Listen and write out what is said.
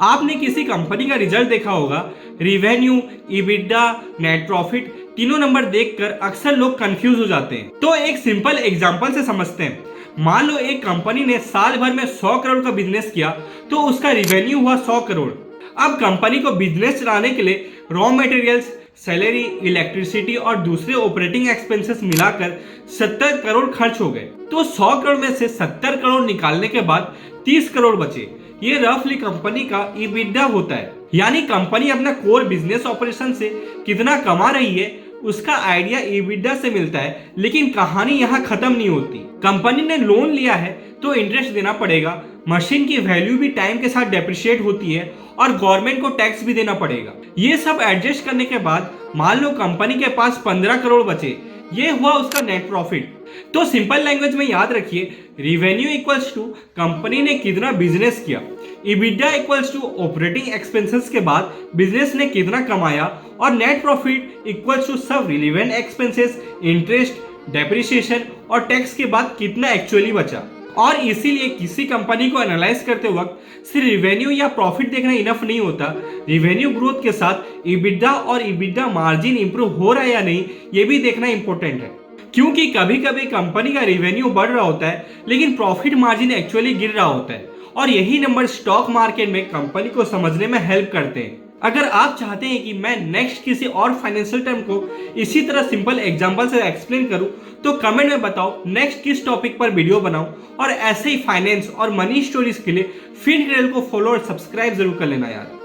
आपने किसी कंपनी का रिजल्ट देखा होगा, रिवेन्यू, इबिडा, नेट प्रॉफिट, तीनों नंबर देखकर अक्सर लोग कंफ्यूज हो जाते हैं। तो एक सिंपल एग्जांपल से समझते हैं। मान लो एक कंपनी ने साल भर में 100 करोड़ का बिजनेस किया, तो उसका रिवेन्यू हुआ 100 करोड़। अब कंपनी को बिजनेस चलाने के लिए रॉ मटेरियल्स, सैलरी, इलेक्ट्रिसिटी और दूसरे ऑपरेटिंग एक्सपेंसेस मिलाकर 70 करोड़ खर्च हो गए। तो 100 करोड़ में से 70 करोड़ निकालने के बाद 30 करोड़ बचे। ये रफली कंपनी का ईबिडा होता है। यानी कंपनी अपना कोर बिजनेस ऑपरेशन से कितना कमा रही है उसका आइडिया ईबिडा से मिलता है। लेकिन कहानी यहाँ खत्म नहीं होती। कंपनी ने लोन लिया है तो इंटरेस्ट देना पड़ेगा, मशीन की वैल्यू भी टाइम के साथ डेप्रिशिएट होती है और गवर्नमेंट को टैक्स भी देना पड़ेगा। ये सब एडजस्ट करने के बाद मान लो कंपनी के पास 15 करोड़ बचे। ये हुआ उसका नेट प्रॉफिट। तो सिंपल लैंग्वेज में याद रखिए, रिवेन्यू इक्वल्स टू कंपनी ने कितना बिजनेस किया, EBITDA equals to operating expenses के बाद बिजनेस ने कितना कमाया, और नेट प्रॉफिट इक्वल्स टू सब रिलेवेंट एक्सपेंसेस, इंटरेस्ट, डेप्रिसिएशन और टैक्स के बाद कितना एक्चुअली बचा। और इसीलिए किसी कंपनी को एनालाइज करते वक्त सिर्फ रिवेन्यू या प्रॉफिट देखना इनफ नहीं होता। रिवेन्यू ग्रोथ के साथ इबिडा और इबिडा मार्जिन इंप्रूव हो रहा है या नहीं, ये भी देखना इंपॉर्टेंट है। क्योंकि कभी कभी कंपनी का रिवेन्यू बढ़ रहा होता है लेकिन प्रॉफिट मार्जिन एक्चुअली गिर रहा होता है, और यही नंबर स्टॉक मार्केट में कंपनी को समझने में हेल्प करते हैं। अगर आप चाहते हैं कि मैं नेक्स्ट किसी और फाइनेंशियल टर्म को इसी तरह सिंपल एग्जांपल से एक्सप्लेन करूं, तो कमेंट में बताओ नेक्स्ट किस टॉपिक पर वीडियो बनाऊं। और ऐसे ही फाइनेंस और मनी स्टोरीज के लिए फिनक्रेडल को फॉलो और सब्सक्राइब जरूर कर लेना यार।